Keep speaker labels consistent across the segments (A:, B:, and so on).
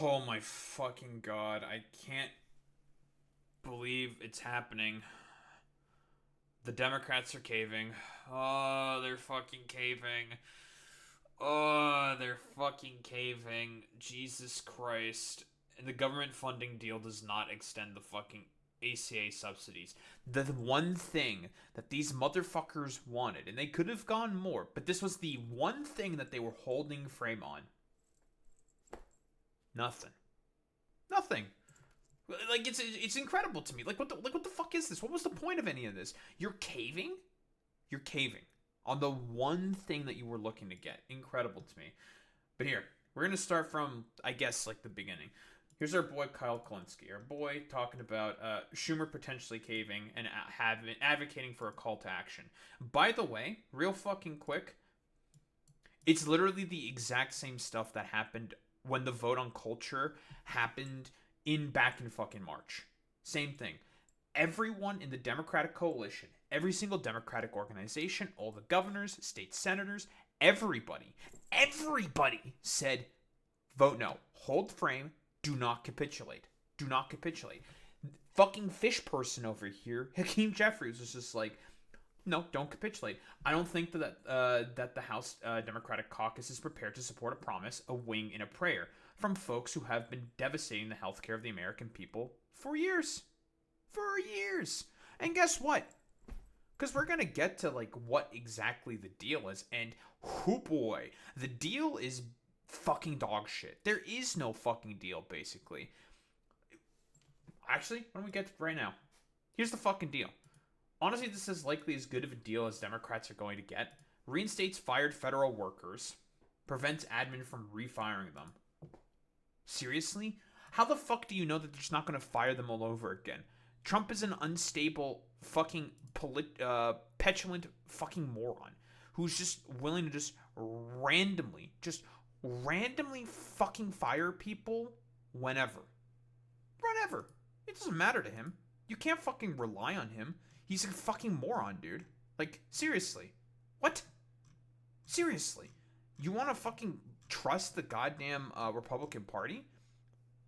A: Oh my fucking god. I can't believe it's happening. The Democrats are caving. Oh, they're fucking caving. Oh, they're fucking caving. Jesus Christ. And the government funding deal does not extend the fucking ACA subsidies. The one thing that these motherfuckers wanted, and they could have gone more, but this was the one thing that they were holding frame on. Nothing. Nothing. Like it's incredible to me. Like what the fuck is this? What was the point of any of this? You're caving? You're caving on the one thing that you were looking to get. Incredible to me. But here, we're gonna start from I guess like the beginning. Here's our boy Kyle Klinsky, our boy talking about Schumer potentially caving and advocating for a call to action. By the way, real fucking quick, it's literally the exact same stuff that happened when the vote on culture happened back in fucking March. Same thing. Everyone in the Democratic coalition, every single Democratic organization, all the governors, state senators, everybody said vote no. Hold frame. Do not capitulate. Do not capitulate. Fucking fish person over here, Hakeem Jeffries, was just like, no, don't capitulate. I don't think that the House Democratic Caucus is prepared to support a promise, a wing, and a prayer from folks who have been devastating the healthcare of the American people for years. For years. And guess what? Because we're gonna get to like what exactly the deal is, and whoo boy, the deal is fucking dog shit. There is no fucking deal, basically. Actually, why don't we get to it right now? Here's the fucking deal. Honestly, this is likely as good of a deal as Democrats are going to get. Reinstates fired federal workers. Prevents admin from refiring them. Seriously? How the fuck do you know that they're just not going to fire them all over again? Trump is an unstable, fucking, petulant fucking moron who's just willing to randomly fucking fire people whenever. Whenever. It doesn't matter to him. You can't fucking rely on him. He's a fucking moron, dude. Like, seriously. What? Seriously. You want to fucking trust the goddamn Republican Party?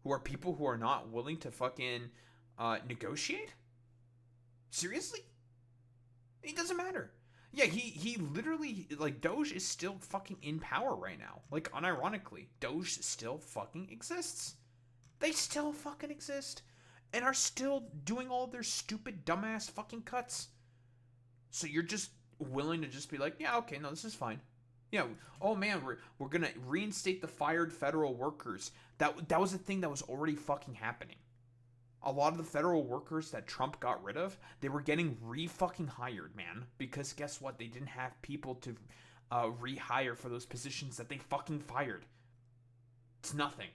A: Who are people who are not willing to fucking negotiate? Seriously? It doesn't matter. Yeah, he literally, like, Doge is still fucking in power right now. Like, unironically, Doge still fucking exists. They still fucking exist. And are still doing all their stupid, dumbass fucking cuts. So you're just willing to just be like, yeah, okay, no, this is fine. Yeah, oh man, we're gonna reinstate the fired federal workers. That was a thing that was already fucking happening. A lot of the federal workers that Trump got rid of, they were getting re-fucking hired, man. Because guess what? They didn't have people to rehire for those positions that they fucking fired. It's nothing.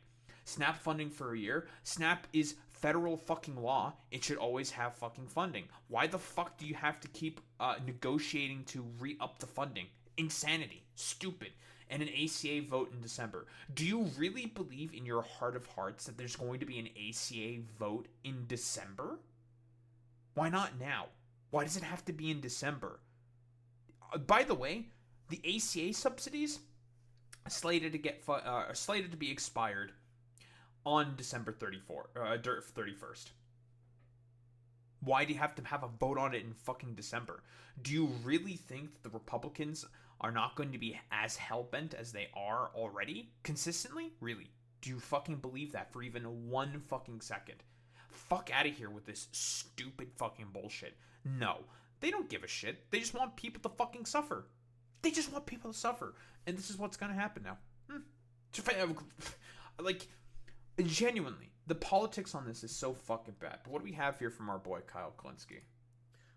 A: SNAP funding for a year. SNAP is federal fucking law. It should always have fucking funding. Why the fuck do you have to keep negotiating to re-up the funding? Insanity. Stupid. And an ACA vote in December. Do you really believe in your heart of hearts that there's going to be an ACA vote in December? Why not now? Why does it have to be in December? By the way, the ACA subsidies slated to be expired on December 31st. Why do you have to have a vote on it in fucking December? Do you really think that the Republicans are not going to be as hell-bent as they are already? Consistently? Really? Do you fucking believe that for even one fucking second? Fuck out of here with this stupid fucking bullshit. No. They don't give a shit. They just want people to fucking suffer. They just want people to suffer. And this is what's gonna happen now. Like, genuinely, the politics on this is so fucking bad. But what do we have here from our boy Kyle Klinsky?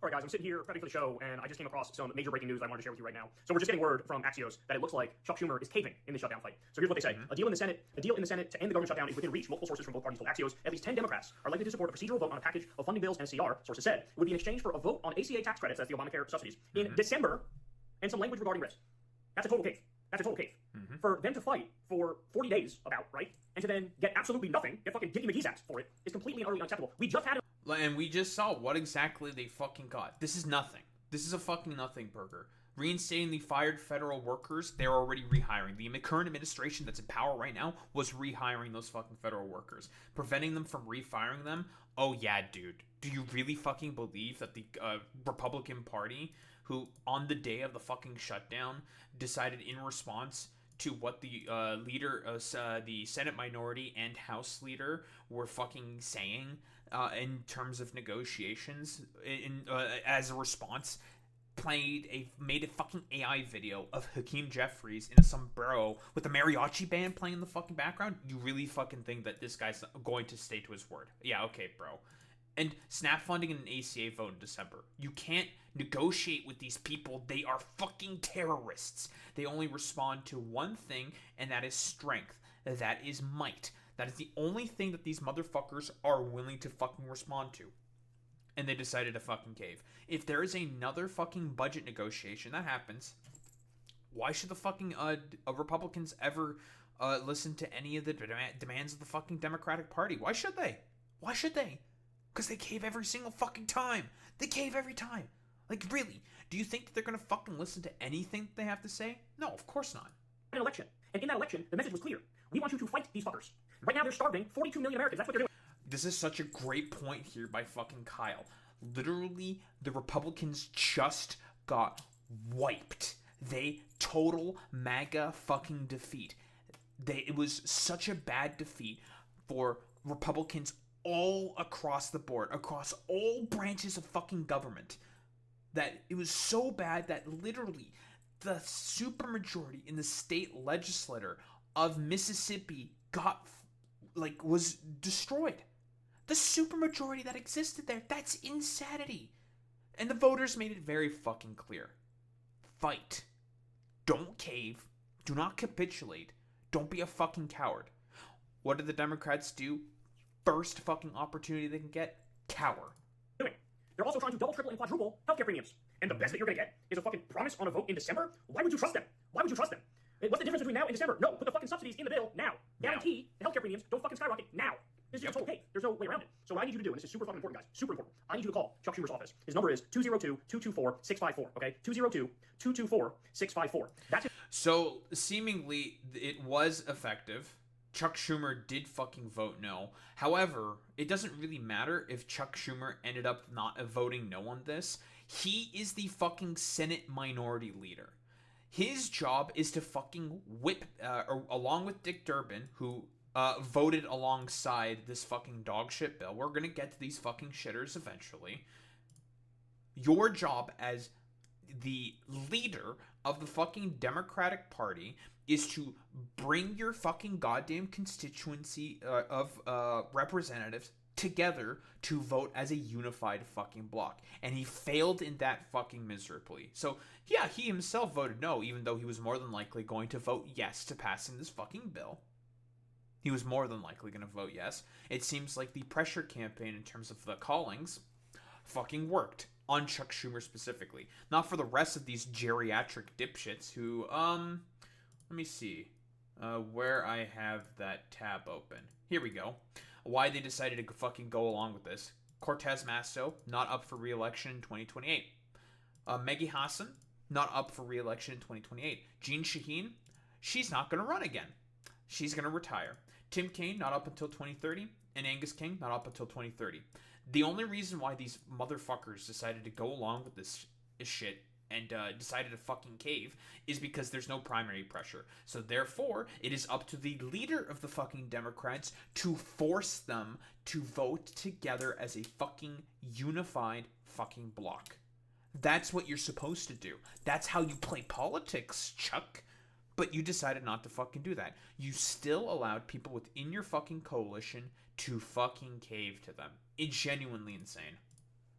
B: All right, guys, I'm sitting here prepping for the show, and I just came across some major breaking news that I wanted to share with you right now. So we're just getting word from Axios that it looks like Chuck Schumer is caving in the shutdown fight. So here's what they say: a deal in the Senate to end the government shutdown is within reach. Multiple sources from both parties told Axios at least 10 Democrats are likely to support a procedural vote on a package of funding bills and CR. Sources said would be in exchange for a vote on ACA tax credits, that's the Obamacare subsidies, in December, and some language regarding risk. That's a total cave. That's a total cave. For them to fight for 40 days about, right, and to then get absolutely nothing, get fucking Dickie McGee's ass for it, is completely and utterly unacceptable. We just had it.
A: And we just saw what exactly they fucking got. This is nothing. This is a fucking nothing burger. Reinstating the fired federal workers, they're already rehiring. The current administration that's in power right now was rehiring those fucking federal workers. Preventing them from refiring them? Oh yeah, dude. Do you really fucking believe that the Republican Party, who on the day of the fucking shutdown decided in response to what the the Senate minority and House leader were fucking saying in terms of negotiations, as a response, made a fucking AI video of Hakeem Jeffries in a sombrero with a mariachi band playing in the fucking background? You really fucking think that this guy's going to stay to his word? Yeah, okay, bro. And snap funding and an ACA vote in December. You can't negotiate with these people. They are fucking terrorists. They only respond to one thing, and that is strength. That is might. That is the only thing that these motherfuckers are willing to fucking respond to. And they decided to fucking cave. If there is another fucking budget negotiation that happens, why should the fucking Republicans ever listen to any of the demands of the fucking Democratic Party? Why should they? Why should they? Because they cave every single fucking time. They cave every time. Like, really? Do you think that they're going to fucking listen to anything that they have to say? No, of course not.
B: An election. And in that election, the message was clear. We want you to fight these fuckers. Right now, they're starving 42 million Americans. That's what they're doing.
A: This is such a great point here by fucking Kyle. Literally, the Republicans just got wiped. They total MAGA fucking defeat. It was such a bad defeat for Republicans all across the board, across all branches of fucking government, that it was so bad that literally the supermajority in the state legislature of Mississippi was destroyed. The supermajority that existed there, that's insanity. And the voters made it very fucking clear. Fight. Don't cave. Do not capitulate. Don't be a fucking coward. What did the Democrats do? First fucking opportunity they can get, cower.
B: They're also trying to double, triple, and quadruple healthcare premiums. And the best that you're going to get is a fucking promise on a vote in December? Why would you trust them? Why would you trust them? What's the difference between now and December? No, put the fucking subsidies in the bill now. Guarantee the healthcare premiums don't fucking skyrocket now. This is a total cake. There's no way around it. So what I need you to do, and this is super fucking important, guys, super important, I need you to call Chuck Schumer's office. His number is 202-224-654, okay? 202-224-654. That's it.
A: So, seemingly, it was effective. Chuck Schumer did fucking vote no. However, it doesn't really matter if Chuck Schumer ended up not voting no on this. He is the fucking Senate minority leader. His job is to fucking whip, along with Dick Durbin, who voted alongside this fucking dog shit bill. We're gonna get to these fucking shitters eventually. Your job as the leader of the fucking Democratic Party is to bring your fucking goddamn constituency of representatives together to vote as a unified fucking bloc. And he failed in that fucking miserably. So, yeah, he himself voted no, even though he was more than likely going to vote yes to passing this fucking bill. He was more than likely going to vote yes. It seems like the pressure campaign in terms of the callings fucking worked. On Chuck Schumer specifically. Not for the rest of these geriatric dipshits who, let me see where I have that tab open. Here we go. Why they decided to fucking go along with this. Cortez Masto, not up for re-election in 2028. Maggie Hassan, not up for re-election in 2028. Jean Shaheen, she's not going to run again. She's going to retire. Tim Kaine, not up until 2030. And Angus King, not up until 2030. The only reason why these motherfuckers decided to go along with this shit and decided to fucking cave is because there's no primary pressure. So therefore, it is up to the leader of the fucking Democrats to force them to vote together as a fucking unified fucking bloc. That's what you're supposed to do. That's how you play politics, Chuck. But you decided not to fucking do that. You still allowed people within your fucking coalition to fucking cave to them. It's genuinely insane.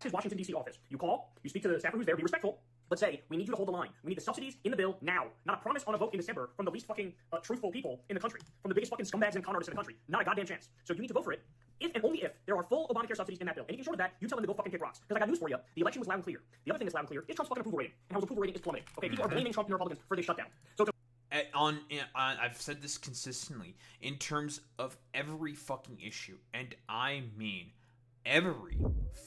B: His Washington, D.C. office. You call, you speak to the staffer who's there, be respectful, but say, we need you to hold the line. We need the subsidies in the bill now. Not a promise on a vote in December from the least fucking truthful people in the country. From the biggest fucking scumbags and con artists in the country. Not a goddamn chance. So you need to vote for it, if and only if there are full Obamacare subsidies in that bill. Anything short of that, you tell them to go fucking kick rocks. Because I got news for you. The election was loud and clear. The other thing that's loud and clear is Trump's fucking approval rating. And how his approval rating is plummeting. Okay, people are blaming Trump and the Republicans for this shutdown. So
A: I've said this consistently in terms of every fucking issue, and I mean every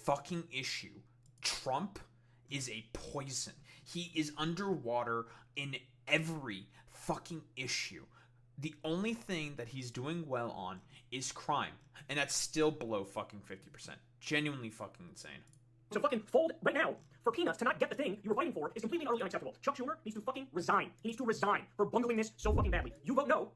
A: fucking issue. Trump is a poison. He is underwater in every fucking issue. The only thing that he's doing well on is crime, and that's still below fucking 50%. Genuinely fucking insane.
B: So fucking fold right now. For peanuts to not get the thing you were fighting for is completely and utterly unacceptable. Chuck Schumer needs to fucking resign. He needs to resign for bungling this so fucking badly. You vote no,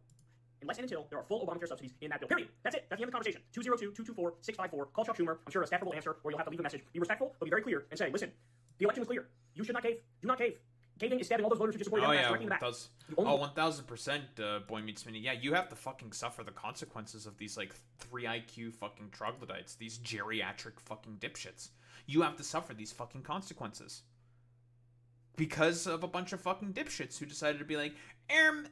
B: unless and until there are full Obamacare subsidies in that bill. Period. That's it. That's the end of the conversation. 202-224-654. Call Chuck Schumer. I'm sure a staff will answer, or you'll have to leave a message. Be respectful, but be very clear and say, listen, the election was clear. You should not cave. Do not cave. Caving is stabbing all those voters who just supported Democrats directly in the back.
A: Does. Oh, 1000%, Boy Meets Minnie. Yeah, you have to fucking suffer the consequences of these, like, 3 IQ fucking troglodytes. These geriatric fucking dipshits. You have to suffer these fucking consequences. Because of a bunch of fucking dipshits who decided to be like,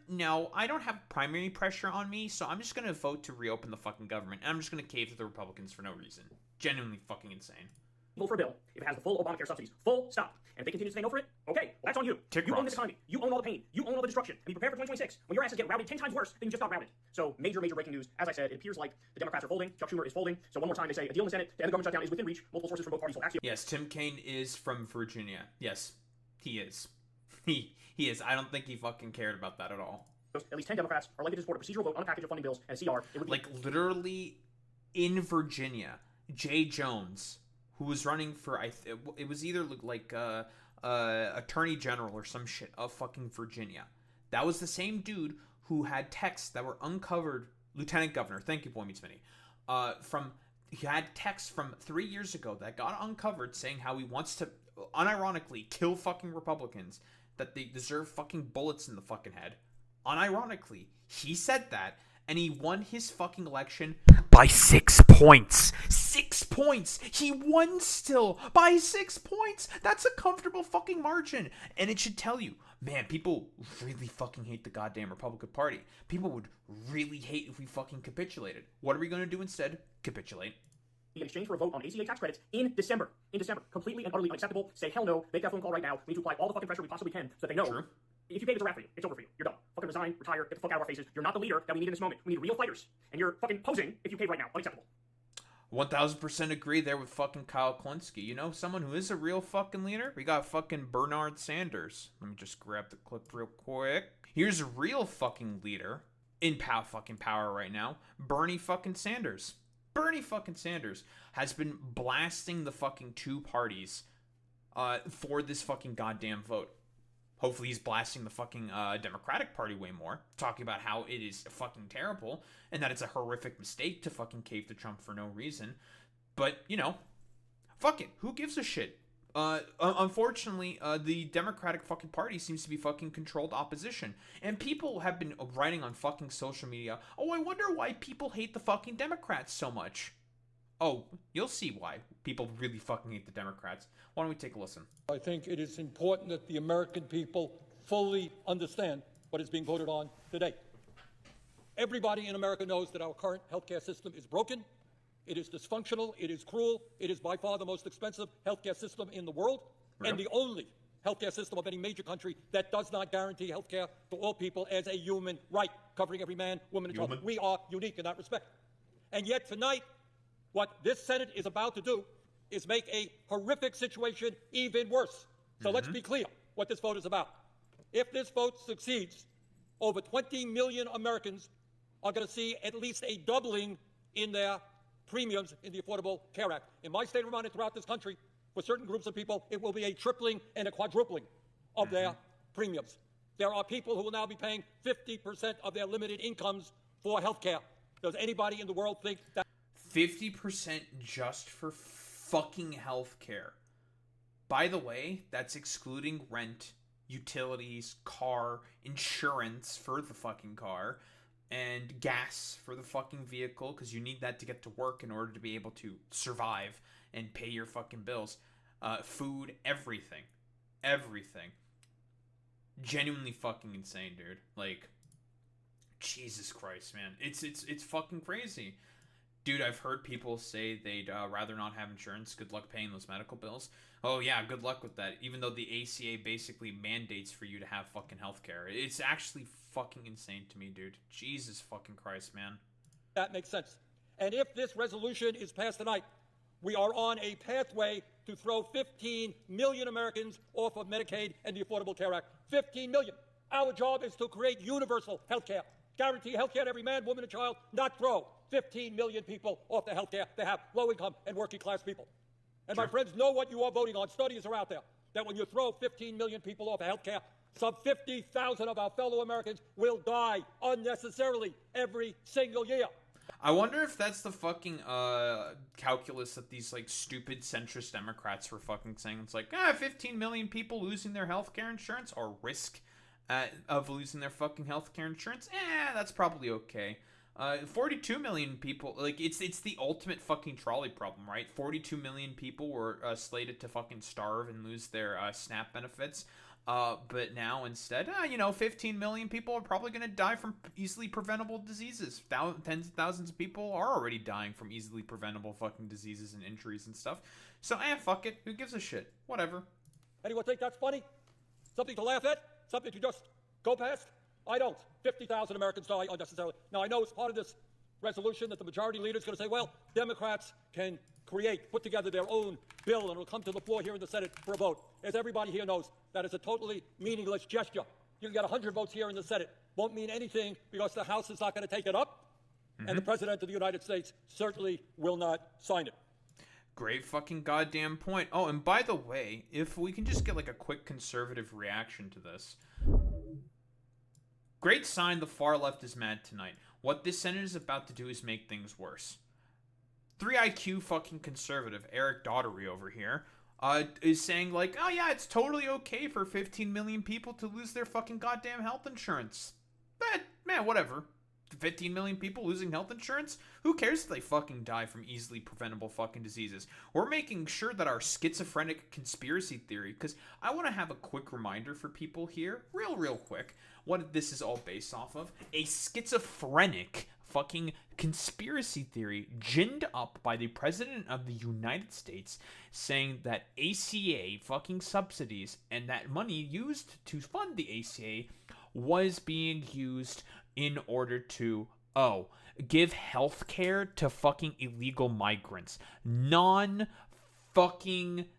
A: no, I don't have primary pressure on me, so I'm just gonna vote to reopen the fucking government, and I'm just gonna cave to the Republicans for no reason. Genuinely fucking insane.
B: Vote for a bill if it has the full Obamacare subsidies. Full stop. And if they continue to say no for it, okay, well, that's on you. You own this economy. You own all the pain. You own all the destruction. And be prepared for 2026 when your asses get routed 10 times worse than you just got routed. So major breaking news. As I said, it appears like the Democrats are folding. Chuck Schumer is folding. So one more time, they say a deal in the Senate to end the government shutdown is within reach. Multiple sources from both parties will axiom.
A: Yes, Tim Kaine is from Virginia. Yes, he is. He is. I don't think he fucking cared about that at all.
B: At least 10 Democrats are likely to support a procedural vote on a package of funding bills and a CR. It would
A: like literally in Virginia, Jay Jones, who was running for it was either like Attorney General or some shit of fucking Virginia. That was the same dude who had texts that were uncovered. Lieutenant Governor, thank you, Boy Meets Minnie. He had texts from 3 years ago that got uncovered saying how he wants to unironically kill fucking Republicans, that they deserve fucking bullets in the fucking head. Unironically, he said that, and he won his fucking election by 6 points. 6 points! He won still by 6 points! That's a comfortable fucking margin. And it should tell you, man, people really fucking hate the goddamn Republican Party. People would really hate if we fucking capitulated. What are we gonna do instead? Capitulate.
B: In exchange for a vote on ACA tax credits in December. Completely and utterly unacceptable. Say hell no. Make that phone call right now. We need to apply all the fucking pressure we possibly can so that they know.
A: True.
B: If you cave, it's a wrap for you. It's over for you. You're done. Fucking resign, retire, get the fuck out of our faces. You're not the leader that we need in this moment. We need real fighters. And you're fucking posing if you cave right now. Unacceptable.
A: 1000% agree there with fucking Kyle Klinsky. You know someone who is a real fucking leader? We got fucking Bernard Sanders. Let me just grab the clip real quick. Here's a real fucking leader in fucking power right now. Bernie fucking Sanders. Bernie fucking Sanders has been blasting the fucking two parties for this fucking goddamn vote. Hopefully he's blasting the fucking Democratic Party way more, talking about how it is fucking terrible and that it's a horrific mistake to fucking cave to Trump for no reason. But, you know, fuck it. Who gives a shit? Unfortunately, the Democratic fucking Party seems to be fucking controlled opposition. And people have been writing on fucking social media, oh, I wonder why people hate the fucking Democrats so much. Oh, you'll see why people really fucking hate the Democrats. Why don't we take a listen?
C: I think it is important that the American people fully understand what is being voted on today. Everybody in America knows that our current healthcare system is broken. It is dysfunctional. It is cruel. It is by far the most expensive healthcare system in the world, and the only healthcare system of any major country that does not guarantee healthcare to all people as a human right, covering every man, woman, and child. We are unique in that respect. And yet tonight, what this Senate is about to do is make a horrific situation even worse. So let's be clear what this vote is about. If this vote succeeds, over 20 million Americans are going to see at least a doubling in their premiums in the Affordable Care Act. In my state of Vermont and throughout this country, for certain groups of people, it will be a tripling and a quadrupling of their premiums. There are people who will now be paying 50% of their limited incomes for health care. Does anybody in the world think that
A: 50% just for fucking health care? By the way, that's excluding rent, utilities, car, insurance for the fucking car, and gas for the fucking vehicle, because you need that to get to work in order to be able to survive and pay your fucking bills. Food, everything. Everything. Genuinely fucking insane, dude. Like, Jesus Christ, man. It's fucking crazy. Dude, I've heard people say they'd rather not have insurance. Good luck paying those medical bills. Oh, yeah, good luck with that. Even though the ACA basically mandates for you to have fucking healthcare. It's actually fucking insane to me, dude. Jesus fucking Christ, man.
C: that makes sense? And if this resolution is passed tonight, We are on a pathway to throw 15 million Americans off of Medicaid and the Affordable Care Act. 15 million. Our job is to create universal health care. Guarantee health care to every man, woman, and child, not throw 15 million people off the health care they have, low-income and working-class people. And my friends know what you are voting on. Studies are out there that when you throw 15 million people off of health care, some 50,000 of our fellow Americans will die unnecessarily every single year.
A: I wonder if that's the fucking calculus that these like stupid centrist Democrats were fucking saying. It's like 15 million people losing their healthcare insurance or risk of losing their fucking healthcare insurance. That's probably okay. 42 million people, like it's the ultimate fucking trolley problem, right? 42 million people were slated to fucking starve and lose their SNAP benefits. But now instead, 15 million people are probably going to die from easily preventable diseases. Tens of thousands of people are already dying from easily preventable fucking diseases and injuries and stuff. So, fuck it. Who gives a shit? Whatever.
C: Anyone think that's funny? Something to laugh at? Something to just go past? I don't. 50,000 Americans die unnecessarily. Now, I know as part of this resolution that the majority leader is going to say, well, Democrats can put together their own bill, and it'll come to the floor here in the Senate for a vote. As everybody here knows, that is a totally meaningless gesture. You can get 100 votes here in the Senate. Won't mean anything because the House is not going to take it up, and the President of the United States certainly will not sign it.
A: Great fucking goddamn point. Oh, and by the way, if we can just get like a quick conservative reaction to this. Great sign the far left is mad tonight. What this Senate is about to do is make things worse. 3 IQ fucking conservative Eric Daugherty over here is saying like, oh yeah, it's totally okay for 15 million people to lose their fucking goddamn health insurance. Man, whatever. 15 million people losing health insurance? Who cares if they fucking die from easily preventable fucking diseases? We're making sure that our schizophrenic conspiracy theory, because I want to have a quick reminder for people here, real quick, what this is all based off of. A schizophrenic fucking conspiracy theory ginned up by the President of the United States saying that ACA fucking subsidies and that money used to fund the ACA was being used in order to, give health care to fucking illegal migrants. Non-fucking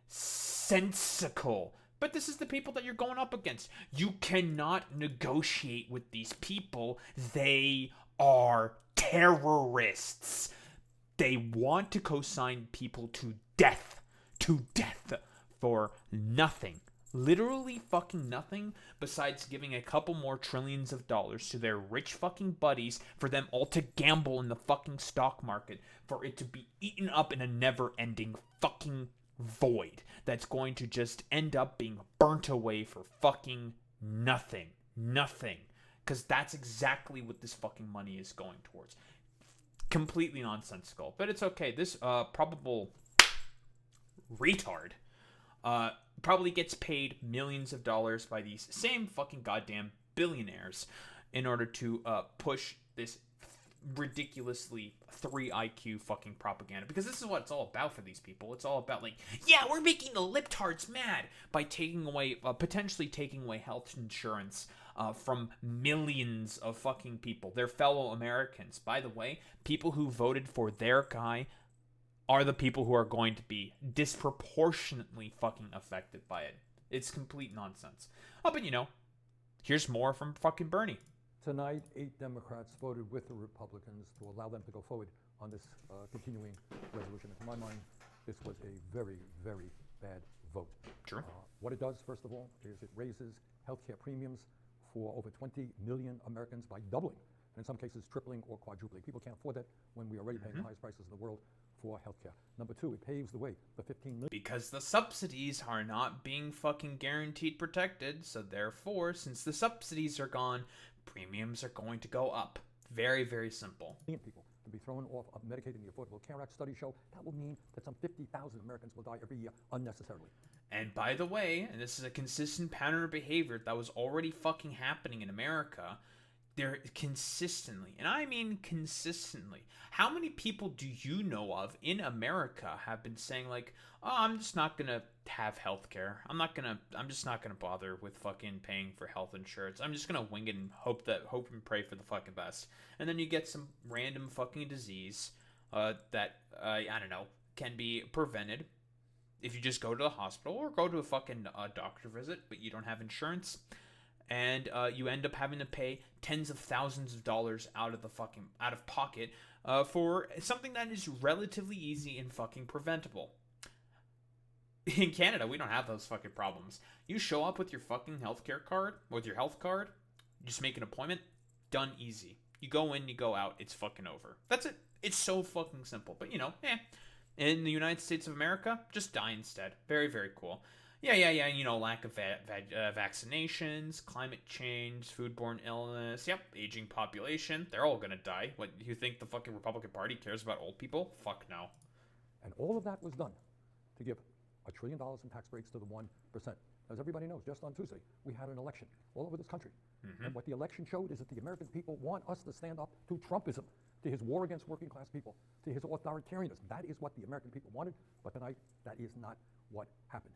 A: sensical. But this is the people that you're going up against. You cannot negotiate with these people. They are terrorists. They want to co-sign people to death for nothing. Literally fucking nothing besides giving a couple more trillions of dollars to their rich fucking buddies for them all to gamble in the fucking stock market for it to be eaten up in a never-ending fucking void that's going to just end up being burnt away for fucking nothing. Because that's exactly what this fucking money is going towards. Completely nonsensical. But it's okay. This probable retard probably gets paid millions of dollars by these same fucking goddamn billionaires in order to push this ridiculously 3 IQ fucking propaganda, because this is what it's all about for these people. It's all about like, yeah, we're making the libtards mad by potentially taking away health insurance from millions of fucking people, their fellow Americans. By the way, people who voted for their guy are the people who are going to be disproportionately fucking affected by it. It's complete nonsense. Oh, but here's more from fucking Bernie.
C: Tonight, 8 Democrats voted with the Republicans to allow them to go forward on this continuing resolution. And to my mind, this was a very, very bad vote.
A: Sure.
C: What it does, first of all, is it raises healthcare premiums for over 20 million Americans by doubling, and in some cases tripling or quadrupling. People can't afford that when we are already paying the highest prices in the world for healthcare. Number 2, it paves the way for 15 million.
A: Because the subsidies are not being fucking guaranteed protected, so therefore, since the subsidies are gone, premiums are going to go up. Very, very simple.
C: People to be thrown off of Medicaid and the Affordable Care Act studies show that will mean that some 50,000 Americans will die every year unnecessarily.
A: And by the way, and this is a consistent pattern of behavior that was already fucking happening in America, they're consistently, and I mean consistently, how many people do you know of in America have been saying like, oh, I'm just not gonna have health care. I'm just not gonna bother with fucking paying for health insurance. I'm just gonna wing it and hope and pray for the fucking best. And then you get some random fucking disease that I don't know, can be prevented if you just go to the hospital or go to a fucking doctor visit, but you don't have insurance, and you end up having to pay tens of thousands of dollars out of pocket for something that is relatively easy and fucking preventable. In Canada, we don't have those fucking problems. You show up with your fucking healthcare card, with your health card, you just make an appointment, done easy. You go in, you go out, it's fucking over. That's it. It's so fucking simple. But, in the United States of America, just die instead. Very, very cool. Yeah, lack of vaccinations, climate change, foodborne illness, aging population. They're all gonna die. What, you think the fucking Republican Party cares about old people? Fuck no.
C: And all of that was done to give $1 trillion in tax breaks to the 1%. As everybody knows, just on Tuesday, we had an election all over this country. And what the election showed is that the American people want us to stand up to Trumpism, to his war against working class people, to his authoritarianism. That is what the American people wanted, but tonight, that is not what happened.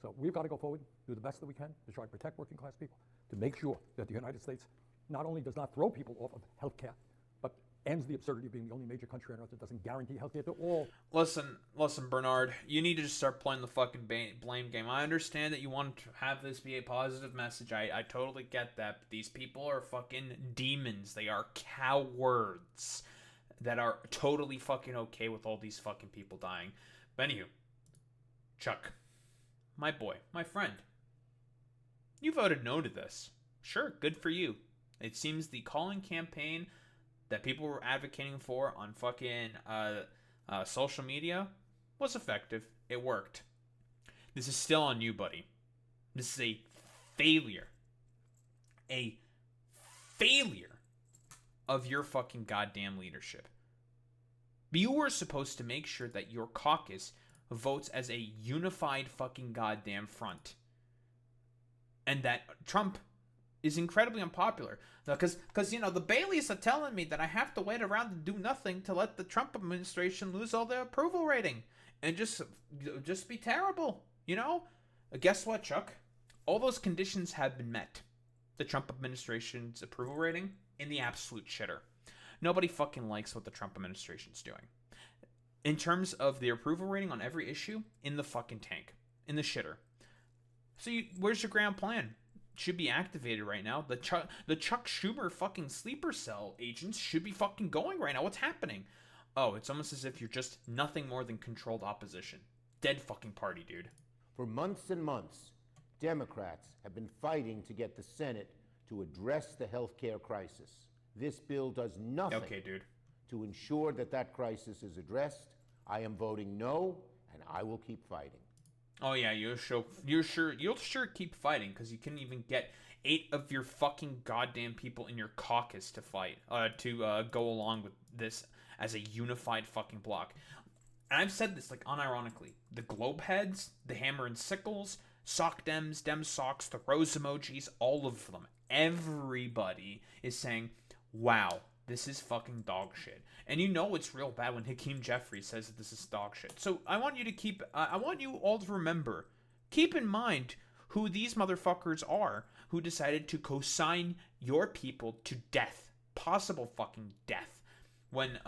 C: So we've got to go forward, do the best that we can to try to protect working class people, to make sure that the United States not only does not throw people off of health care, but ends the absurdity of being the only major country on earth that doesn't guarantee health care to all.
A: Listen, Bernard, you need to just start playing the fucking blame game. I understand that you want to have this be a positive message. I totally get that. But these people are fucking demons. They are cowards that are totally fucking okay with all these fucking people dying. But anywho, Chuck, my boy, my friend, you voted no to this. Sure, good for you. It seems the calling campaign that people were advocating for on fucking social media was effective. It worked. This is still on you, buddy. This is a failure. A failure of your fucking goddamn leadership. You were supposed to make sure that your caucus votes as a unified fucking goddamn front. And that Trump is incredibly unpopular. Because the Baileys are telling me that I have to wait around and do nothing to let the Trump administration lose all their approval rating. And just be terrible, Guess what, Chuck? All those conditions have been met. The Trump administration's approval rating in the absolute shitter. Nobody fucking likes what the Trump administration's doing. In terms of the approval rating on every issue, in the fucking tank. In the shitter. So where's your grand plan? Should be activated right now. The Chuck Schumer fucking sleeper cell agents should be fucking going right now. What's happening? Oh, it's almost as if you're just nothing more than controlled opposition. Dead fucking party, dude.
D: For months and months, Democrats have been fighting to get the Senate to address the health care crisis. This bill does nothing to ensure that crisis is addressed. I am voting no, and I will keep fighting.
A: Oh yeah, you'll sure keep fighting, because you couldn't even get 8 of your fucking goddamn people in your caucus to fight, to go along with this as a unified fucking block. And I've said this, unironically, the globe heads, the hammer and sickles, sock dems, dem socks, the rose emojis, all of them, everybody is saying, wow, this is fucking dog shit. And it's real bad when Hakeem Jeffries says that this is dog shit. So I want you all to remember, keep in mind who these motherfuckers are who decided to co-sign your people to death, possible fucking death, when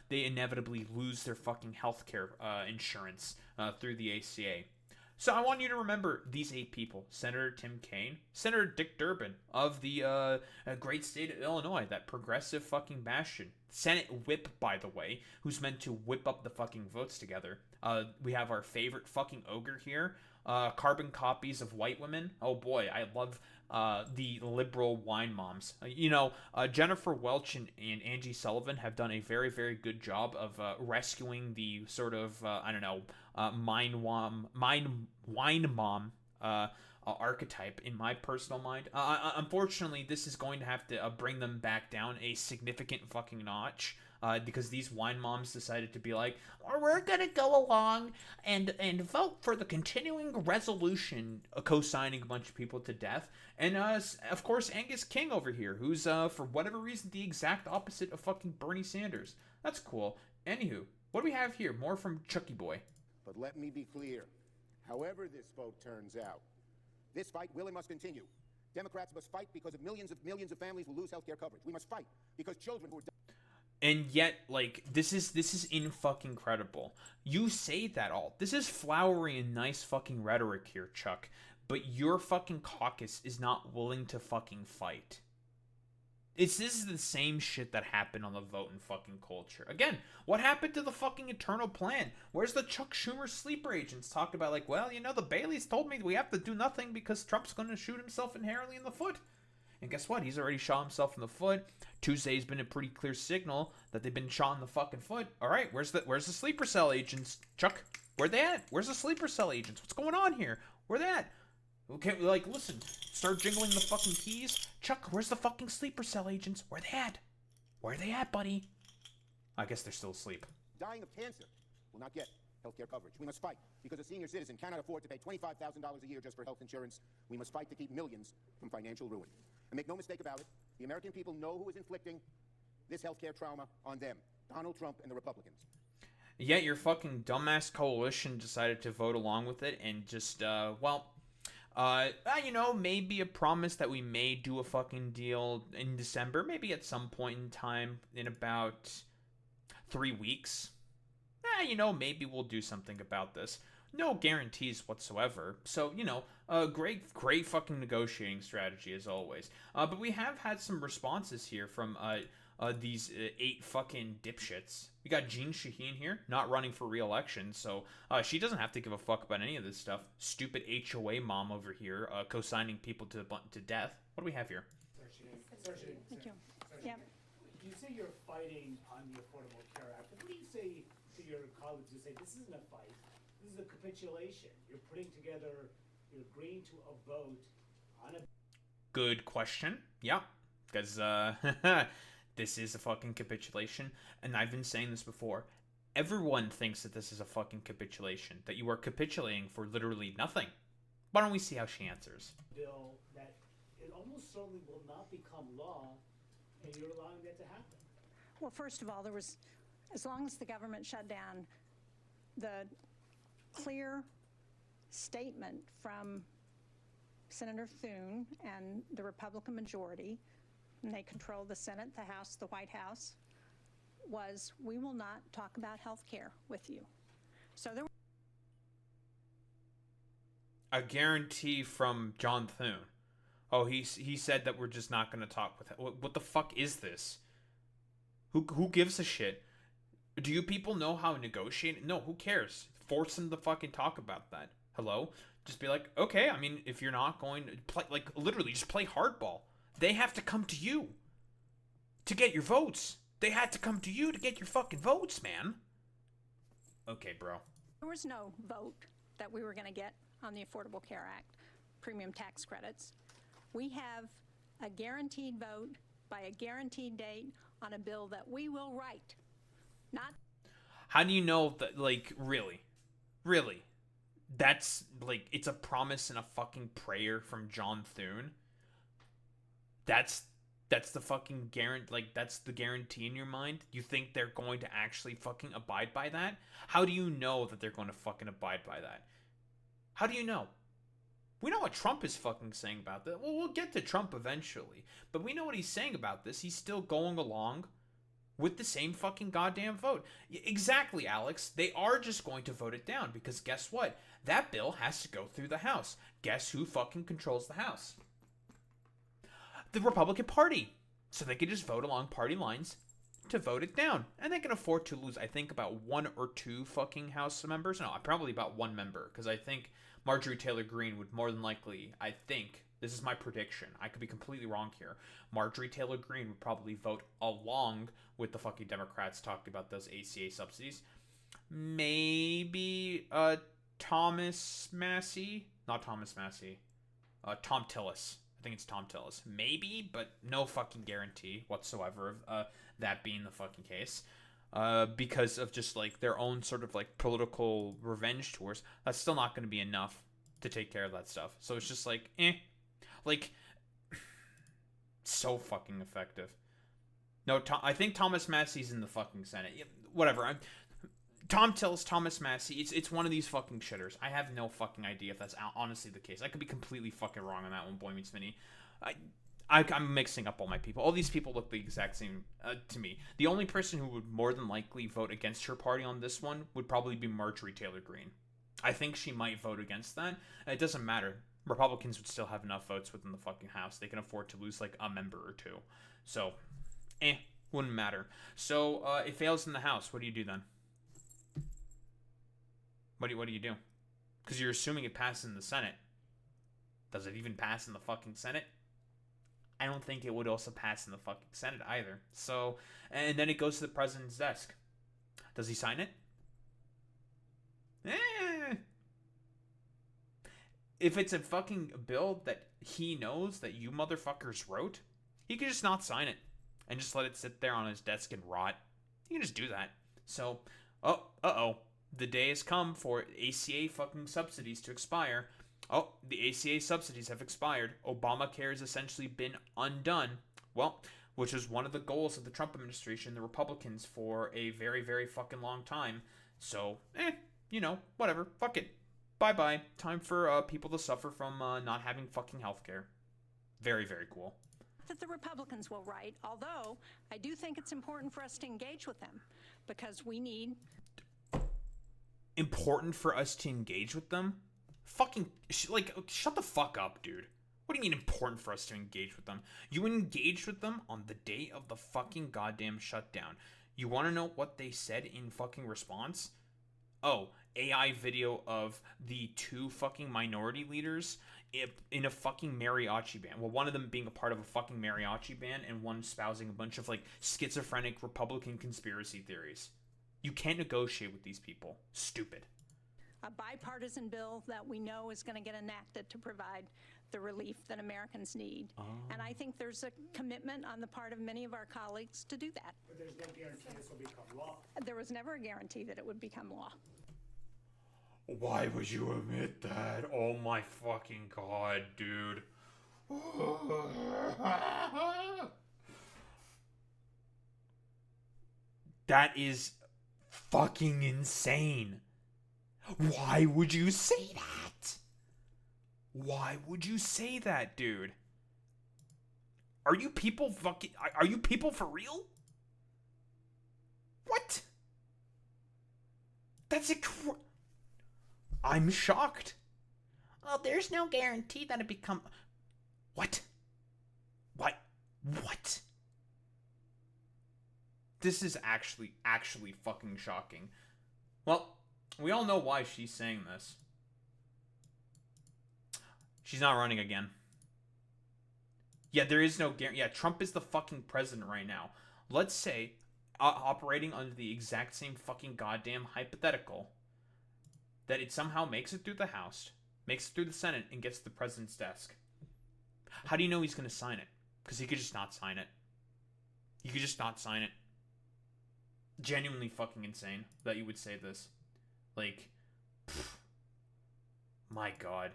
A: they inevitably lose their fucking healthcare insurance through the ACA. So I want you to remember these 8 people: Senator Tim Kaine, Senator Dick Durbin of the great state of Illinois, that progressive fucking bastion, Senate whip, by the way, who's meant to whip up the fucking votes together. We have our favorite fucking ogre here, carbon copies of white women. Oh boy, I love the liberal wine moms. Jennifer Welch and Angie Sullivan have done a very, very good job of rescuing the sort of, wine mom archetype in my personal mind. Unfortunately, this is going to have to bring them back down a significant fucking notch. Because these wine moms decided to be like, we're gonna go along and vote for the continuing resolution, co-signing a bunch of people to death. And of course, Angus King over here, who's for whatever reason the exact opposite of fucking Bernie Sanders. That's cool. Anywho, what do we have here? More from Chucky Boy.
D: But let me be clear. However this vote turns out, this fight will and must continue. Democrats must fight because millions of families will lose health care coverage. We must fight because children who are
A: And yet, like, this is in fucking credible. You say that all. This is flowery and nice fucking rhetoric here, Chuck. But your fucking caucus is not willing to fucking fight. This is the same shit that happened on the vote in fucking culture. Again, what happened to the fucking eternal plan? Where's the Chuck Schumer sleeper agents talked about, like, well, you know, the Baileys told me we have to do nothing because Trump's going to shoot himself inherently in the foot. And guess what? He's already shot himself in the foot. Tuesday's been a pretty clear signal that they've been shot in the fucking foot. All right, where's the sleeper cell agents? Chuck, where they at? Where's the sleeper cell agents? What's going on here? Where they at? Okay, like, listen, start jingling the fucking keys. Chuck, where's the fucking sleeper cell agents? Where they at? Where they at, buddy? I guess they're still asleep.
D: Dying of cancer will not get healthcare coverage. We must fight because a senior citizen cannot afford to pay $25,000 a year just for health insurance. We must fight to keep millions from financial ruin. And make no mistake about it, the American people know who is inflicting this healthcare trauma on them. Donald Trump and the Republicans.
A: Yet your fucking dumbass coalition decided to vote along with it and just, you know, maybe a promise that we may do a fucking deal in December, maybe at some point in time in about 3 weeks. You know, maybe we'll do something about this. No guarantees whatsoever. So, you know, great fucking negotiating strategy as always. But we have had some responses here from these 8 fucking dipshits. We got Jean Shaheen here, not running for re-election, so she doesn't have to give a fuck about any of this stuff. Stupid HOA mom over here, co-signing people to death. What do we have here?
E: Thank you. Yeah. You say you're fighting on the Affordable Care Act. What do you say to your colleagues who say this isn't a fight? This is a capitulation. You're putting together, you're agreeing to a vote on a...
A: Good question. Yeah, because this is a fucking capitulation, and I've been saying this before. Everyone thinks that this is a fucking capitulation, that you are capitulating for literally nothing. Why don't we see how she answers?
E: Bill that it almost certainly will not become law, and you're allowing that to happen.
F: Well, first of all, there was, as long as the government shut down, the clear statement from Senator Thune and the Republican majority, and they control the Senate, the House, the White House, was we will not talk about health care with you. So there
A: A guarantee from John Thune. Oh, he said that we're just not going to talk with him. What the fuck is this? Who gives a shit? Do you people know how to negotiate? No, who cares? Force them to fucking talk about that. Hello? Just be like, okay, I mean, if you're not going to play, like, literally, just play hardball. They have to come to you to get your votes. They had to come to you to get your fucking votes, man. Okay, bro.
F: There was no vote that we were going to get on the Affordable Care Act, premium tax credits. We have a guaranteed vote by a guaranteed date on a bill that we will write. Not.
A: How do you know that, like, really? Really? That's, like, it's a promise and a fucking prayer from John Thune? That's the fucking guarantee, like, that's the guarantee in your mind? You think they're going to actually fucking abide by that? How do you know that they're going to fucking abide by that? How do you know? We know what Trump is fucking saying about that. Well, we'll get to Trump eventually. But we know what he's saying about this. He's still going along with the same fucking goddamn vote. Exactly, Alex. They are just going to vote it down because guess what? That bill has to go through the House. Guess who fucking controls the House? The Republican Party. So they can just vote along party lines to vote it down. And they can afford to lose, I think, about 1 or 2 fucking House members. No, probably about 1 member. Because I think Marjorie Taylor Greene would more than likely, I think, this is my prediction. I could be completely wrong here. Marjorie Taylor Greene would probably vote along with the fucking Democrats talking about those ACA subsidies. Maybe Thomas Massey? Not Thomas Massey. Tom Tillis. I think it's Tom Tillis. Maybe, but no fucking guarantee whatsoever of that being the fucking case. Because of just, like, their own sort of, like, political revenge tours. That's still not going to be enough to take care of that stuff. So it's just like, Like, so fucking effective. No, I think Thomas Massey's in the fucking Senate. Whatever. Tom Tillis, Thomas Massey, it's one of these fucking shitters. I have no fucking idea if that's honestly the case. I could be completely fucking wrong on that one, Boy Meets Mini. I'm mixing up all my people. All these people look the exact same to me. The only person who would more than likely vote against her party on this one would probably be Marjorie Taylor Greene. I think she might vote against that. It doesn't matter. Republicans would still have enough votes within the fucking House. They can afford to lose like a member or two. So, wouldn't matter. So, it fails in the House. What do you do then? What do you do? Because you're assuming it passes in the Senate. Does it even pass in the fucking Senate? I don't think it would also pass in the fucking Senate either. So, and then it goes to the president's desk. Does he sign it? If it's a fucking bill that he knows that you motherfuckers wrote, he could just not sign it and just let it sit there on his desk and rot. He can just do that. So, the day has come for ACA fucking subsidies to expire. Oh, the ACA subsidies have expired. Obamacare has essentially been undone. Well, which was one of the goals of the Trump administration, the Republicans, for a very, very fucking long time. So, whatever. Fuck it. Bye-bye. Time for people to suffer from not having fucking healthcare. Very, very cool.
F: That the Republicans will write, although I do think it's important for us to engage with them because we need...
A: Important for us to engage with them? Fucking, shut the fuck up, dude. What do you mean important for us to engage with them? You engaged with them on the day of the fucking goddamn shutdown. You want to know what they said in fucking response? Oh, AI video of the two fucking minority leaders in a fucking mariachi band. Well, one of them being a part of a fucking mariachi band and one espousing a bunch of, like, schizophrenic Republican conspiracy theories. You can't negotiate with these people. Stupid.
F: A bipartisan bill that we know is going to get enacted to provide the relief that Americans need. And I think there's a commitment on the part of many of our colleagues to do that.
E: But there's no guarantee this will become law.
F: There was never a guarantee that it would become law.
A: Why would you admit that? Oh my fucking god, dude. That is fucking insane. Why would you say that? Why would you say that, dude? Are you people for real? What? That's I'm shocked. Oh, there's no guarantee that it become... What? What? This is actually fucking shocking. Well, we all know why she's saying this. She's not running again. Yeah, there is no guarantee. Yeah, Trump is the fucking president right now. Let's say, operating under the exact same fucking goddamn hypothetical, that it somehow makes it through the House, makes it through the Senate, and gets to the president's desk. How do you know he's going to sign it? Because he could just not sign it. He could just not sign it. Genuinely fucking insane that you would say this. Like, my god.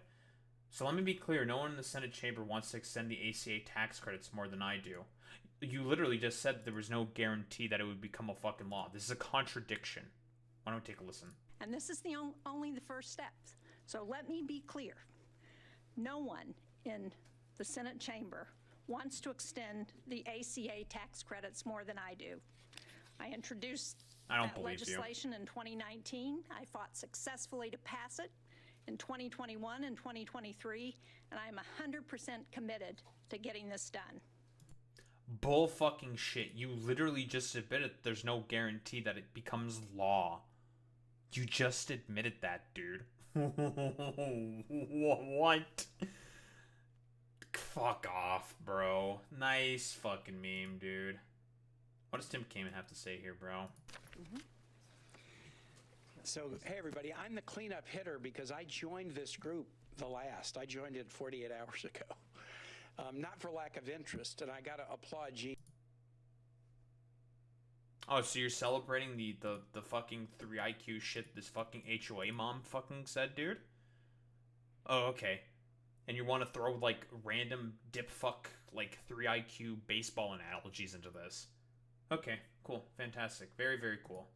A: So let me be clear, no one in the Senate chamber wants to extend the ACA tax credits more than I do. You literally just said that there was no guarantee that it would become a fucking law. This is a contradiction. Why don't we take a listen?
F: And this is only the first step. So let me be clear. No one in the Senate chamber wants to extend the ACA tax credits more than I do. I introduced that legislation in 2019. I fought successfully to pass it in 2021 and 2023, and I am 100% committed to getting this done.
A: Bull fucking shit. You literally just admitted there's no guarantee that it becomes law. You just admitted that, dude. What? Fuck off, bro. Nice fucking meme, dude. What does Tim Kamen have to say here, bro?
G: So, hey everybody, I'm the cleanup hitter because I joined this group I joined it 48 hours ago. Not for lack of interest, and I gotta applaud Gene.
A: Oh, so you're celebrating the fucking 3 IQ shit this fucking HOA mom fucking said, dude? Oh, okay. And you want to throw, like, random dip fuck, like, 3 IQ baseball analogies into this. Okay, cool. Fantastic. Very, very cool.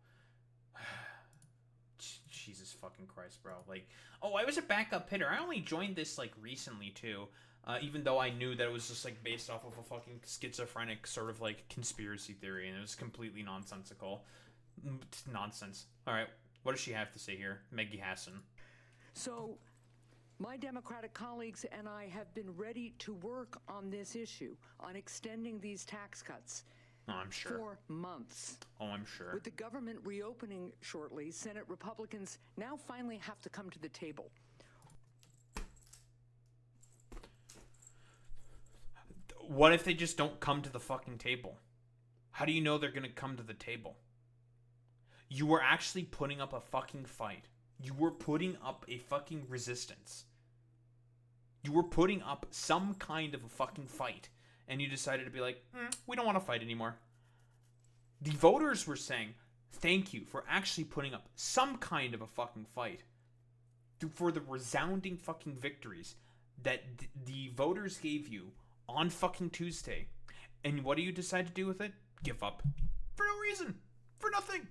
A: Jesus fucking Christ, bro. Like, oh, I was a backup hitter. I only joined this, like, recently, too. Even though I knew that it was just, like, based off of a fucking schizophrenic sort of, like, conspiracy theory, and it was completely nonsensical. Nonsense. Alright, what does she have to say here? Maggie Hassan.
H: So, my Democratic colleagues and I have been ready to work on this issue, on extending these tax cuts.
A: Oh, I'm sure.
H: For months.
A: Oh, I'm sure.
H: With the government reopening shortly, Senate Republicans now finally have to come to the table.
A: What if they just don't come to the fucking table? How do you know they're gonna come to the table? You were actually putting up a fucking fight. You were putting up a fucking resistance. You were putting up some kind of a fucking fight. And you decided to be like, we don't want to fight anymore. The voters were saying, thank you for actually putting up some kind of a fucking fight. For the resounding fucking victories that the voters gave you on fucking Tuesday. And what do you decide to do with it? Give up. For no reason. For nothing.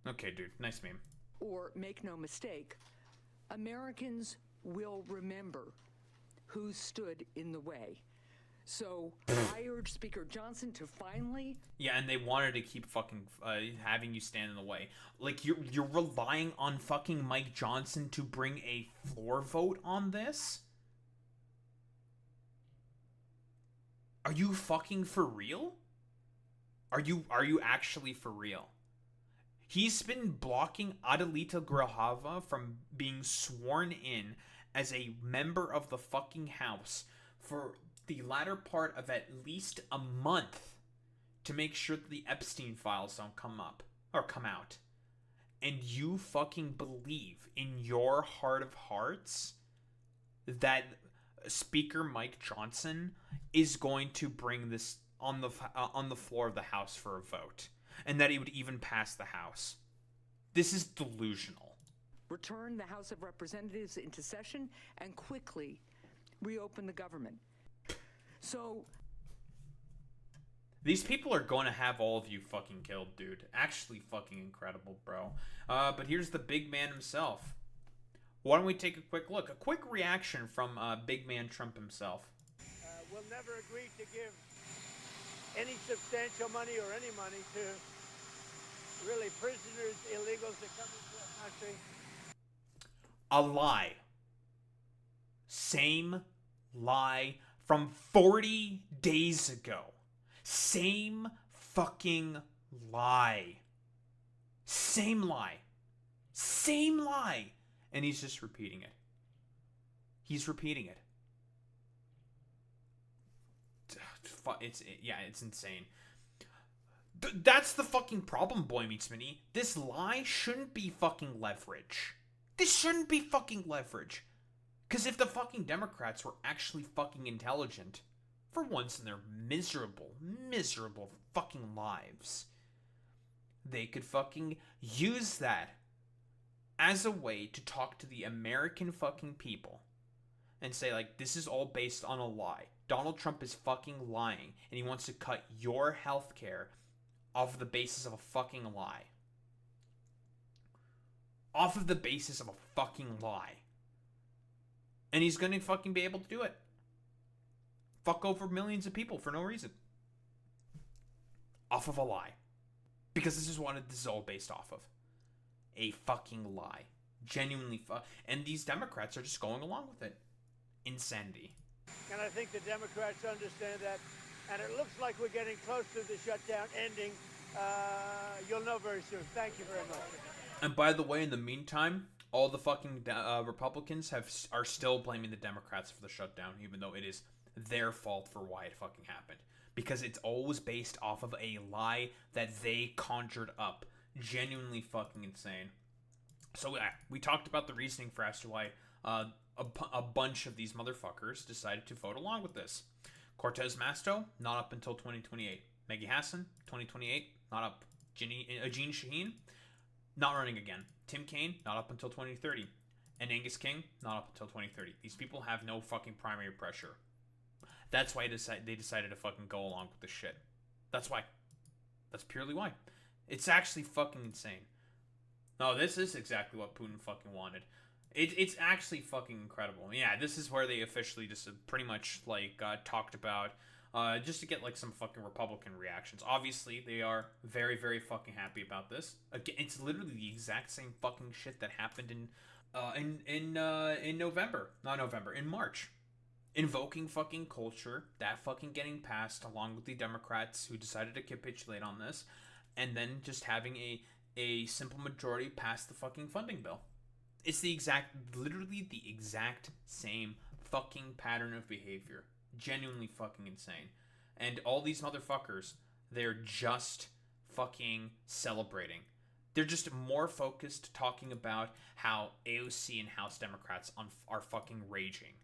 A: Okay, dude. Nice meme.
H: Or, make no mistake, Americans will remember who stood in the way. So, I urge Speaker Johnson to finally...
A: Yeah, and they wanted to keep fucking having you stand in the way. Like, you're relying on fucking Mike Johnson to bring a floor vote on this? Are you fucking for real? Are you actually for real? He's been blocking Adelita Grajava from being sworn in as a member of the fucking House for the latter part of at least a month to make sure that the Epstein files don't come out. And you fucking believe in your heart of hearts that Speaker Mike Johnson is going to bring this on the floor of the House for a vote, and that he would even pass the House. This is delusional.
H: Return the House of Representatives into session and quickly reopen the government. So...
A: These people are going to have all of you fucking killed, dude. Actually fucking incredible, bro. But here's the big man himself. Why don't we take a quick look? A quick reaction from big man Trump himself.
I: We'll never agree to give any substantial money or any money to really prisoners, illegals that come into our country.
A: A lie. Same lie from 40 days ago. Same fucking lie. Same lie. Same lie. And he's just repeating it. He's repeating it. It's insane. That's the fucking problem, Boy Meets Minnie. This lie shouldn't be fucking leverage. This shouldn't be fucking leverage. Because if the fucking Democrats were actually fucking intelligent, for once in their miserable, miserable fucking lives, they could fucking use that as a way to talk to the American fucking people and say, like, this is all based on a lie. Donald Trump is fucking lying, and he wants to cut your health care off the basis of a fucking lie. Off of the basis of a fucking lie. And he's gonna fucking be able to do it. Fuck over millions of people for no reason. Off of a lie. Because this is what this is all based off of. A fucking lie. Genuinely and these Democrats are just going along with it. Insanity.
I: And I think the Democrats understand that. And it looks like we're getting close to the shutdown ending. You'll know very soon. Thank you very much.
A: And by the way, in the meantime, all the fucking Republicans are still blaming the Democrats for the shutdown, even though it is their fault for why it fucking happened. Because it's always based off of a lie that they conjured up. Genuinely fucking insane. So we talked about the reasoning for as to why a bunch of these motherfuckers decided to vote along with this. Cortez Masto, not up until 2028. Maggie Hassan, 2028, not up. Jeanne Shaheen, not running again. Tim Kaine, not up until 2030. And Angus King, not up until 2030. These people have no fucking primary pressure. That's why they decided to fucking go along with this shit. That's why. That's purely why. It's actually fucking insane. No, this is exactly what Putin fucking wanted. It's actually fucking incredible. Yeah, this is where they officially just pretty much, like, talked about, just to get, like, some fucking Republican reactions. Obviously, they are very, very fucking happy about this. Again, it's literally the exact same fucking shit that happened in November. Not November, in March. Invoking fucking culture, that fucking getting passed, along with the Democrats who decided to capitulate on this, and then just having a simple majority pass the fucking funding bill. It's literally the exact same fucking pattern of behavior. Genuinely fucking insane. And all these motherfuckers, they're just fucking celebrating. They're just more focused talking about how AOC and House Democrats are fucking raging.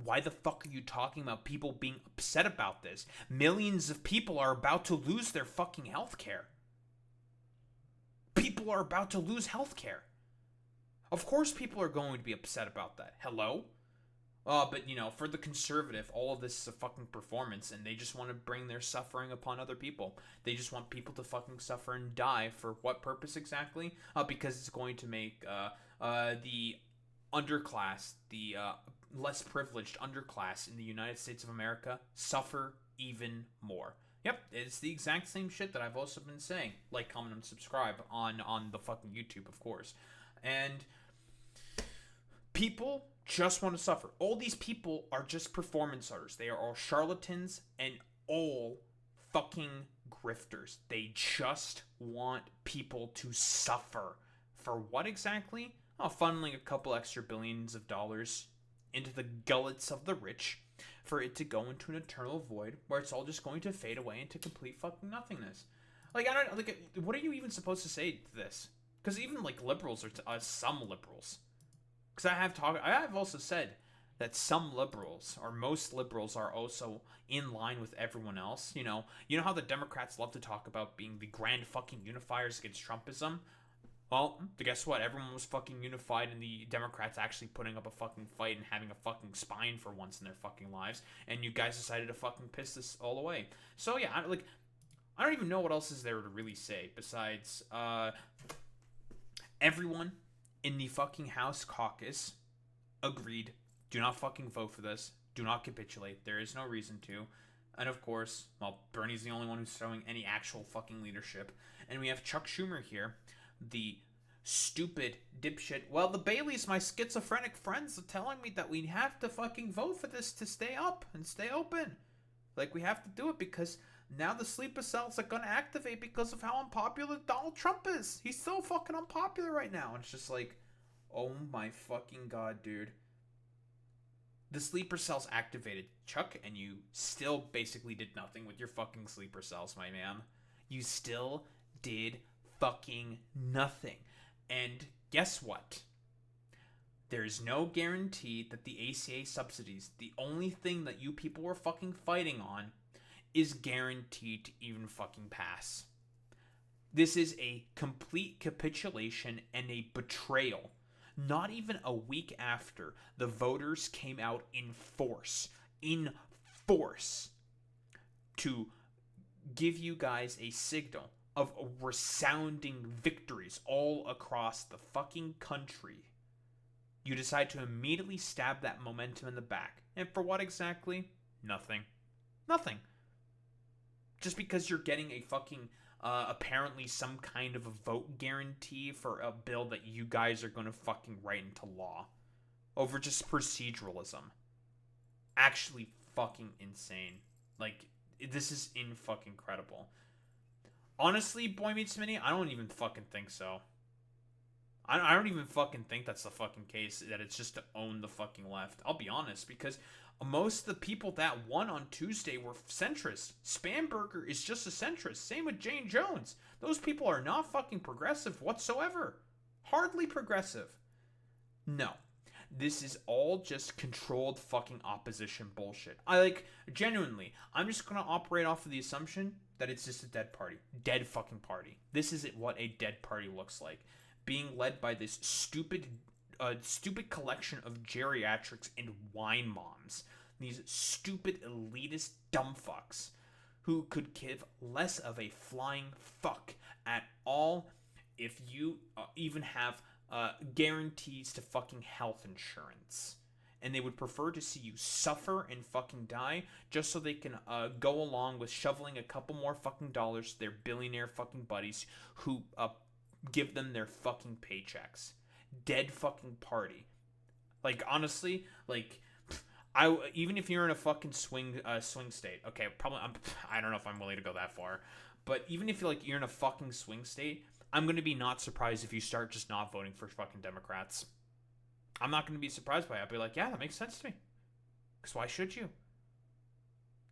A: Why the fuck are you talking about people being upset about this? Millions of people are about to lose their fucking health care. People are about to lose health care. Of course people are going to be upset about that. Hello? But, you know, for the conservative, all of this is a fucking performance, and they just want to bring their suffering upon other people. They just want people to fucking suffer and die. For what purpose exactly? Because it's going to make the underclass, the less privileged underclass in the United States of America suffer even more. Yep, it's the exact same shit that I've also been saying. Like, comment, and subscribe on the fucking YouTube, of course. And people just want to suffer. All these people are just performance artists. They are all charlatans and all fucking grifters. They just want people to suffer. For what exactly? Oh, funneling a couple extra billions of dollars into the gullets of the rich, for it to go into an eternal void where it's all just going to fade away into complete fucking nothingness. Like, I don't, like, what are you even supposed to say to this? Because even, like, liberals are some liberals. Because I have also said that some liberals, or most liberals, are also in line with everyone else. You know how the Democrats love to talk about being the grand fucking unifiers against Trumpism? Well, guess what? Everyone was fucking unified, and the Democrats actually putting up a fucking fight and having a fucking spine for once in their fucking lives, and you guys decided to fucking piss this all away. So yeah, I don't even know what else is there to really say besides everyone in the fucking House caucus agreed. Do not fucking vote for this. Do not capitulate. There is no reason to. And of course, well, Bernie's the only one who's showing any actual fucking leadership. And we have Chuck Schumer here, the stupid dipshit. Well, the Baileys, my schizophrenic friends, are telling me that we have to fucking vote for this to stay up and stay open. Like, we have to do it because now the sleeper cells are gonna activate because of how unpopular Donald Trump is. He's so fucking unpopular right now. And it's just like, oh my fucking god, dude. The sleeper cells activated, Chuck, and you still basically did nothing with your fucking sleeper cells, my man. You still did fucking nothing. And guess what? There's no guarantee that the ACA subsidies, the only thing that you people were fucking fighting on, is guaranteed to even fucking pass. This is a complete capitulation and a betrayal. Not even a week after the voters came out in force to give you guys a signal of resounding victories all across the fucking country, you decide to immediately stab that momentum in the back. And for what exactly? Nothing. Nothing. Just because you're getting a fucking, apparently some kind of a vote guarantee for a bill that you guys are going to fucking write into law. Over just proceduralism. Actually fucking insane. Like, this is fucking incredible. Honestly, Boy Meets Mini, I don't even fucking think so. I don't even fucking think that's the fucking case, that it's just to own the fucking left. I'll be honest, because most of the people that won on Tuesday were centrist. Spamberger is just a centrist. Same with Jane Jones. Those people are not fucking progressive whatsoever. Hardly progressive. No. This is all just controlled fucking opposition bullshit. Genuinely, I'm just gonna operate off of the assumption that it's just a dead party. Dead fucking party. This is what a dead party looks like. Being led by this stupid collection of geriatrics and wine moms. These stupid elitist dumb fucks who could give less of a flying fuck at all if you even have guarantees to fucking health insurance. And they would prefer to see you suffer and fucking die just so they can go along with shoveling a couple more fucking dollars to their billionaire fucking buddies who give them their fucking paychecks. Dead fucking party. Like, honestly, like, even if you're in a fucking swing state, okay, probably I don't know if I'm willing to go that far, but even if you're in a fucking swing state, I'm gonna be not surprised if you start just not voting for fucking Democrats. I'm not gonna be surprised by it. I'll be like, yeah, that makes sense to me. Because why should you?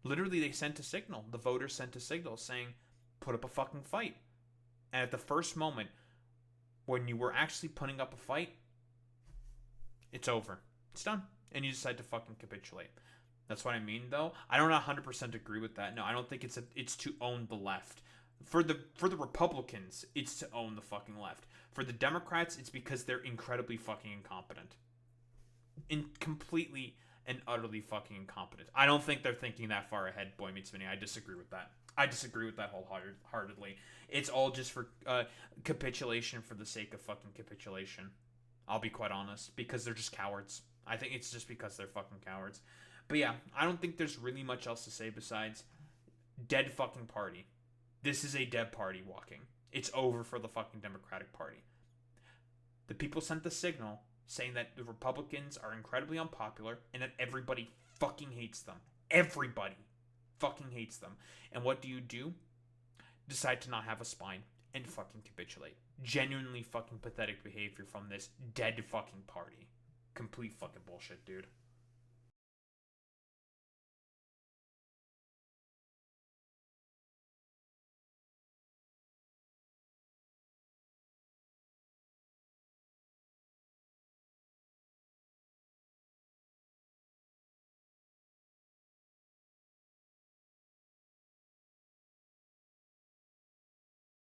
A: Literally, they sent a signal. The voters sent a signal saying, put up a fucking fight. And at the first moment, when you were actually putting up a fight, it's over. It's done. And you decide to fucking capitulate. That's what I mean, though. I don't 100% agree with that. No, I don't think it's to own the left. For the Republicans, it's to own the fucking left. For the Democrats, it's because they're incredibly fucking incompetent. Completely and utterly fucking incompetent. I don't think they're thinking that far ahead, Boy Meets Vinny. I disagree with that. I disagree with that wholeheartedly. It's all just for capitulation for the sake of fucking capitulation. I'll be quite honest. Because they're just cowards. I think it's just because they're fucking cowards. But yeah, I don't think there's really much else to say besides dead fucking party. This is a dead party walking. It's over for the fucking Democratic Party. The people sent the signal saying that the Republicans are incredibly unpopular and that everybody fucking hates them. Everybody fucking hates them. And what do? Decide to not have a spine and fucking capitulate. Genuinely fucking pathetic behavior from this dead fucking party. Complete fucking bullshit, dude.